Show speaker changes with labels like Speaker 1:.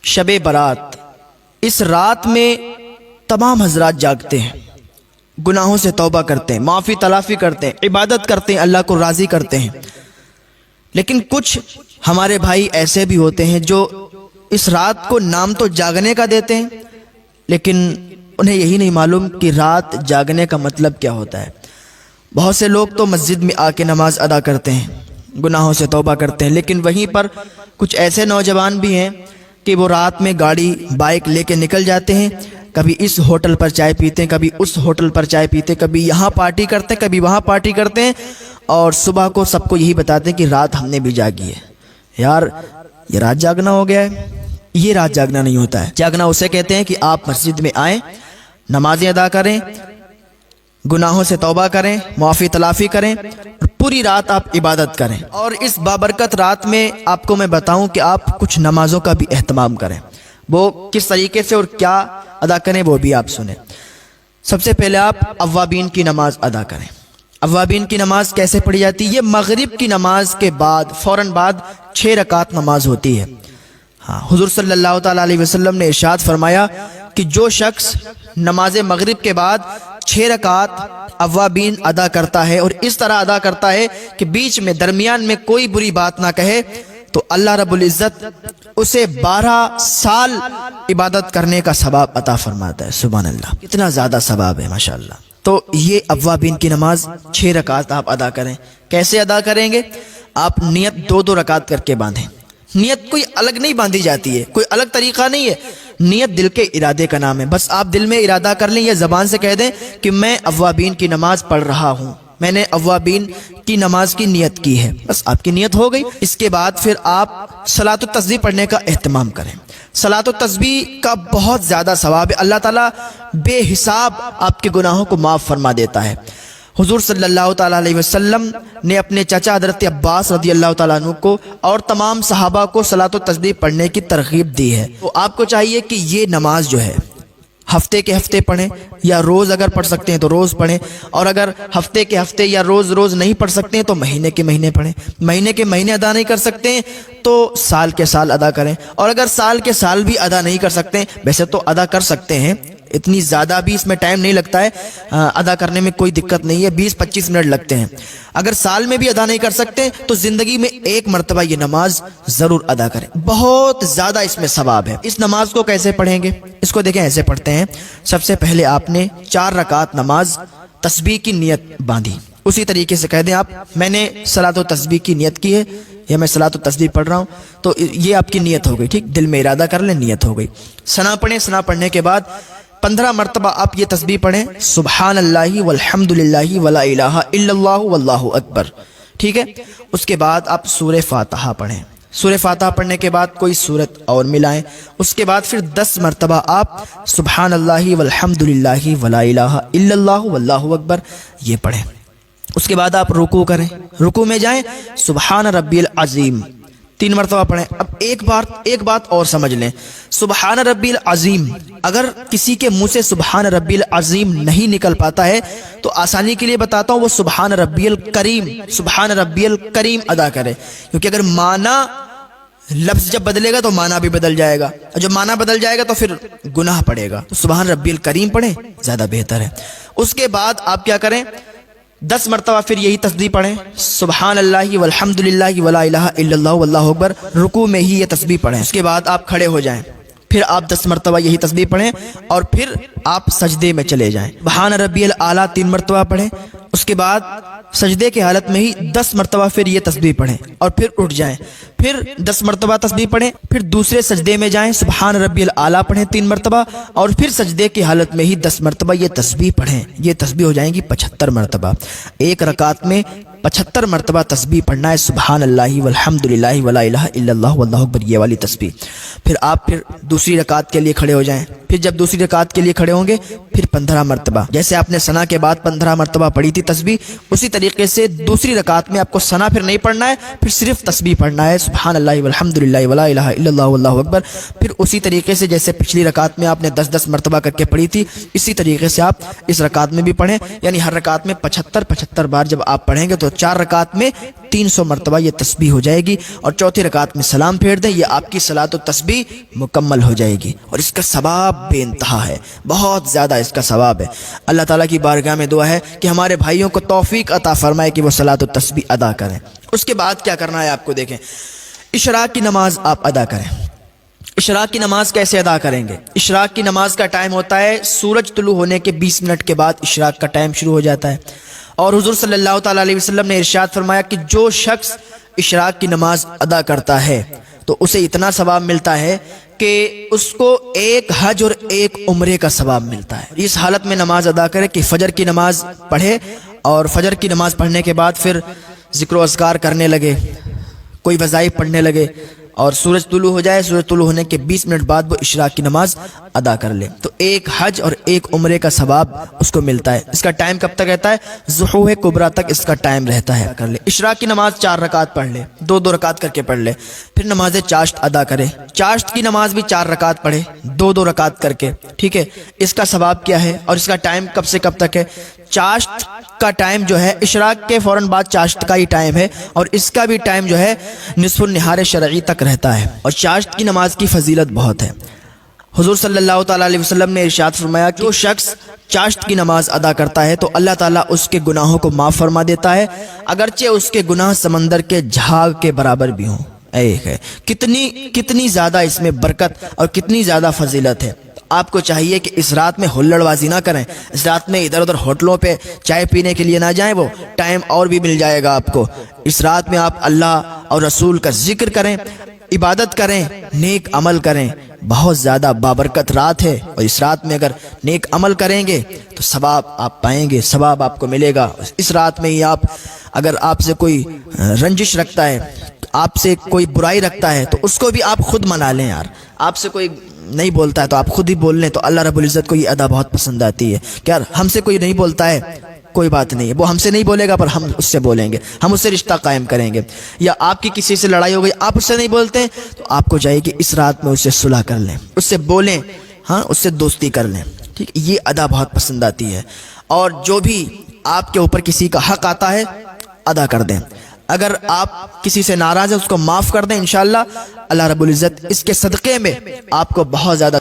Speaker 1: شب برات، اس رات میں تمام حضرات جاگتے ہیں، گناہوں سے توبہ کرتے ہیں، معافی تلافی کرتے ہیں، عبادت کرتے ہیں، اللہ کو راضی کرتے ہیں۔ لیکن کچھ ہمارے بھائی ایسے بھی ہوتے ہیں جو اس رات کو نام تو جاگنے کا دیتے ہیں، لیکن انہیں یہی نہیں معلوم کہ رات جاگنے کا مطلب کیا ہوتا ہے۔ بہت سے لوگ تو مسجد میں آ کے نماز ادا کرتے ہیں، گناہوں سے توبہ کرتے ہیں، لیکن وہیں پر کچھ ایسے نوجوان بھی ہیں کہ وہ رات میں گاڑی بائک لے کے نکل جاتے ہیں، کبھی اس ہوٹل پر چائے پیتے ہیں، کبھی اس ہوٹل پر چائے پیتے ہیں، کبھی یہاں پارٹی کرتے ہیں، کبھی وہاں پارٹی کرتے ہیں، اور صبح کو سب کو یہی بتاتے ہیں کہ رات ہم نے بھی جاگی ہے۔ یار یہ رات جاگنا ہو گیا ہے؟ یہ رات جاگنا نہیں ہوتا ہے۔ جاگنا اسے کہتے ہیں کہ آپ مسجد میں آئیں، نمازیں ادا کریں، گناہوں سے توبہ کریں، معافی تلافی کریں، اور پوری رات آپ عبادت کریں۔ اور اس بابرکت رات میں آپ کو میں بتاؤں کہ آپ کچھ نمازوں کا بھی اہتمام کریں۔ وہ کس طریقے سے اور کیا ادا کریں وہ بھی آپ سنیں۔ سب سے پہلے آپ اوابین کی نماز ادا کریں۔ اوابین کی نماز کیسے پڑھی جاتی ہے؟ یہ مغرب کی نماز کے بعد فوراً بعد 6 رکعت نماز ہوتی ہے۔ ہاں، حضور صلی اللہ تعالیٰ علیہ وسلم نے ارشاد فرمایا کہ جو شخص نماز مغرب کے بعد 6 رکعت اوابین ادا کرتا ہے اور اس طرح ادا کرتا ہے کہ بیچ میں درمیان میں کوئی بری بات نہ کہے، تو اللہ رب العزت اسے 12 سال عبادت کرنے کا ثواب عطا فرماتا ہے۔ سبحان اللہ، کتنا زیادہ ثواب ہے ماشاءاللہ۔ تو یہ اوابین کی نماز 6 رکعت آپ ادا کریں۔ کیسے ادا کریں گے؟ آپ نیت 2 رکعت کر کے باندھیں۔ نیت کوئی الگ نہیں باندھی جاتی ہے، کوئی الگ طریقہ نہیں ہے، نیت دل کے ارادے کا نام ہے۔ بس آپ دل میں ارادہ کر لیں یا زبان سے کہہ دیں کہ میں اوابین کی نماز پڑھ رہا ہوں، میں نے اوابین کی نماز کی نیت کی ہے، بس آپ کی نیت ہو گئی۔ اس کے بعد پھر آپ صلاۃ التسبیح پڑھنے کا اہتمام کریں۔ صلاۃ التسبیح کا بہت زیادہ ثواب ہے، اللہ تعالیٰ بے حساب آپ کے گناہوں کو معاف فرما دیتا ہے۔ حضور صلی اللہ تعالیٰ علیہ وسلم نے اپنے چچا حضرت عباس رضی اللہ تعالیٰ عنہ کو اور تمام صحابہ کو صلاۃ التسبیح پڑھنے کی ترغیب دی ہے۔ تو آپ کو چاہیے کہ یہ نماز جو ہے ہفتے کے ہفتے پڑھیں، یا روز اگر پڑھ سکتے ہیں تو روز پڑھیں، اور اگر ہفتے کے ہفتے یا روز روز نہیں پڑھ سکتے ہیں تو مہینے کے مہینے پڑھیں۔ مہینے کے مہینے ادا نہیں کر سکتے ہیں تو سال کے سال ادا کریں، اور اگر سال کے سال بھی ادا نہیں کر سکتے ہیں، ویسے تو ادا کر سکتے ہیں، اتنی زیادہ بھی اس میں ٹائم نہیں لگتا ہے، ادا کرنے میں کوئی دقت نہیں ہے، 20-25 منٹ لگتے ہیں۔ اگر سال میں بھی ادا نہیں کر سکتے تو زندگی میں 1 مرتبہ یہ نماز ضرور ادا کریں، بہت زیادہ اس میں ثواب ہے۔ اس نماز کو کیسے پڑھیں گے؟ اس کو دیکھیں، ایسے پڑھتے ہیں۔ سب سے پہلے آپ نے 4 رکعت نماز تسبیح کی نیت باندھی، اسی طریقے سے کہہ دیں آپ میں نے صلاۃ و تسبیح کی نیت کی ہے، یا میں صلاۃ و تسبیح پڑھ رہا ہوں، تو یہ آپ کی نیت ہو گئی، ٹھیک، دل میں ارادہ کر لیں، نیت ہو گئی۔ ثنا پڑھیں، ثنا پڑھنے کے بعد 15 مرتبہ آپ یہ تسبیح پڑھیں، سبحان اللہ والحمد للہ ولا الہ الا اللہ واللہ اکبر، ٹھیک ہے۔ اس کے بعد آپ سورہ فاتحہ پڑھیں۔ سورہ فاتحہ پڑھنے کے بعد کوئی سورت اور ملائیں۔ اس کے بعد پھر 10 مرتبہ آپ سبحان اللہ والحمد للہ ولا الہ الا اللہ واللہ اکبر یہ پڑھیں۔ اس کے بعد آپ رکوع کریں، رکوع میں جائیں، سبحان ربی العظیم 3 مرتبہ پڑھیں۔ اب ایک بات اور سمجھ لیں، سبحان ربی العظیم، اگر کسی کے منہ سے سبحان ربی العظیم نہیں نکل پاتا ہے تو آسانی کے لیے بتاتا ہوں، وہ سبحان ربی الکریم، سبحان ربی الکریم ادا کرے، کیونکہ اگر معنی لفظ جب بدلے گا تو معنی بھی بدل جائے گا، اور جب معنی بدل جائے گا تو پھر گناہ پڑے گا، تو سبحان ربی الکریم پڑھیں، زیادہ بہتر ہے۔ اس کے بعد آپ کیا کریں، 10 مرتبہ پھر یہی تسبیح پڑھیں، سبحان اللہ والحمد للہ ولا الہ الا اللہ واللہ اکبر، رکوع میں ہی یہ تسبیح پڑھیں۔ اس کے بعد آپ کھڑے ہو جائیں، پھر آپ 10 مرتبہ یہی تسبیح پڑھیں، اور پھر آپ سجدے میں چلے جائیں، سبحان ربی الاعلیٰ 3 مرتبہ پڑھیں۔ اس کے بعد سجدے کی حالت میں ہی 10 مرتبہ پھر یہ تسبیح پڑھیں، اور پھر اٹھ جائیں، پھر 10 مرتبہ تسبیح پڑھیں، پھر دوسرے سجدے میں جائیں، سبحان ربی الاعلیٰ پڑھیں 3 مرتبہ، اور پھر سجدے کی حالت میں ہی 10 مرتبہ یہ تسبیح پڑھیں۔ یہ تسبیح ہو جائیں گی 75 مرتبہ۔ ایک رکعت میں 75 مرتبہ تسبیح پڑھنا ہے، سبحان اللہ والحمد للہ ولا الہ الا اللہ واللہ اکبر، یہ والی تسبیح۔ پھر آپ دوسری رکعت کے لیے کھڑے ہو جائیں، پھر جب دوسری رکعت کے لیے کھڑے ہوں گے پھر 15 مرتبہ، جیسے آپ نے ثنا کے بعد 15 مرتبہ پڑھی تھی تسبیح، اسی طریقے سے دوسری رکعت میں آپ کو ثنا پھر نہیں پڑھنا ہے، پھر صرف تسبیح پڑھنا ہے، سبحان اللہ والحمدللہ ولا الہ الا اللہ واللہ اکبر، پھر اسی طریقے سے جیسے پچھلی رکعت میں آپ نے 10 مرتبہ کر کے پڑھی تھی، اسی طریقے سے آپ اس رکعت میں بھی پڑھیں، یعنی ہر رکعت میں 75 بار جب آپ پڑھیں گے تو 4 رکعت میں 300 مرتبہ یہ تسبیح ہو جائے گی، اور چوتھی رکعت میں سلام پھیر دیں، یہ آپ کی صلاۃ و تسبیح مکمل ہو جائے گی، اور اس کا ثواب بے انتہا ہے، بہت زیادہ اس کا ثواب ہے۔ اللہ تعالیٰ کی بارگاہ میں دعا ہے کہ ہمارے بھائیوں کو توفیق عطا فرمائے کہ وہ صلاۃ و تسبیح ادا کریں۔ اس کے بعد کیا کرنا ہے آپ کو دیکھیں، اشراق کی نماز آپ ادا کریں۔ اشراق کی نماز کیسے ادا کریں گے؟ اشراق کی نماز کا ٹائم ہوتا ہے سورج طلوع ہونے کے 20 منٹ کے بعد اشراق کا ٹائم شروع ہو جاتا ہے، اور حضور صلی اللہ تعالیٰ علیہ وسلم نے ارشاد فرمایا کہ جو شخص اشراق کی نماز ادا کرتا ہے تو اسے اتنا ثواب ملتا ہے کہ اس کو ایک حج اور ایک عمرے کا ثواب ملتا ہے۔ اس حالت میں نماز ادا کرے کہ فجر کی نماز پڑھے، اور فجر کی نماز پڑھنے کے بعد پھر ذکر و اذکار کرنے لگے، کوئی وظائف پڑھنے لگے، اور سورج طلوع ہو جائے، سورج طلوع ہونے کے 20 منٹ بعد وہ اشراق کی نماز ادا کر لے، تو ایک حج اور ایک عمرے کا ثواب اس کو ملتا ہے۔ اس کا ٹائم کب تک رہتا ہے؟ ظہور کبریٰ تک اس کا ٹائم رہتا ہے۔ کر لے اشراق کی نماز 4 رکعت پڑھ لے، 2 رکعت کر کے پڑھ لے، پھر نماز چاشت ادا کرے، چاشت کی نماز بھی 4 رکعت پڑھے، 2 رکعت کر کے، ٹھیک ہے۔ اس کا ثواب کیا ہے اور اس کا ٹائم کب سے کب تک ہے؟ چاشت کا ٹائم جو ہے اشراق کے فوراً بعد چاشت کا ہی ٹائم ہے، اور اس کا بھی ٹائم جو ہے نصف النہار شرعی تک رہتا ہے، اور چاشت کی نماز کی فضیلت بہت ہے۔ حضور صلی اللہ تعالیٰ علیہ وسلم نے ارشاد فرمایا کہ جو شخص چاشت کی نماز ادا کرتا ہے تو اللہ تعالیٰ اس کے گناہوں کو معاف فرما دیتا ہے، اگرچہ اس کے گناہ سمندر کے جھاگ کے برابر بھی ہوں۔ ایک ہے کتنی زیادہ اس میں برکت اور کتنی زیادہ فضیلت ہے۔ آپ کو چاہیے کہ اس رات میں ہلڑ بازی نہ کریں، اس رات میں ادھر ادھر ہوٹلوں پہ چائے پینے کے لیے نہ جائیں، وہ ٹائم اور بھی مل جائے گا آپ کو۔ اس رات میں آپ اللہ اور رسول کا ذکر کریں، عبادت کریں، نیک عمل کریں، بہت زیادہ بابرکت رات ہے، اور اس رات میں اگر نیک عمل کریں گے تو ثواب آپ پائیں گے، ثواب آپ کو ملے گا۔ اس رات میں ہی آپ اگر آپ سے کوئی رنجش رکھتا ہے، آپ سے کوئی برائی رکھتا ہے، تو اس کو بھی آپ خود منا لیں یار۔ آپ سے کوئی نہیں بولتا ہے تو آپ خود ہی بول لیں، تو اللہ رب العزت کو یہ ادا بہت پسند آتی ہے کہ یار ہم سے کوئی نہیں بولتا ہے، کوئی بات نہیں ہے، وہ ہم سے نہیں بولے گا پر ہم اس سے بولیں گے، ہم اس سے رشتہ قائم کریں گے۔ یا آپ کی کسی سے لڑائی ہو گئی، آپ اس سے نہیں بولتے تو آپ کو چاہیے کہ اس رات میں اس سے صلح کر لیں، اس سے بولیں، ہاں اس سے دوستی کر لیں، ٹھیک۔ یہ ادا بہت پسند آتی ہے، اور جو بھی آپ کے اوپر کسی کا حق آتا ہے ادا کر دیں۔ اگر آپ کسی سے ناراض ہیں اس کو معاف کر دیں، انشاءاللہ اللہ رب العزت اس کے صدقے میں آپ کو بہت زیادہ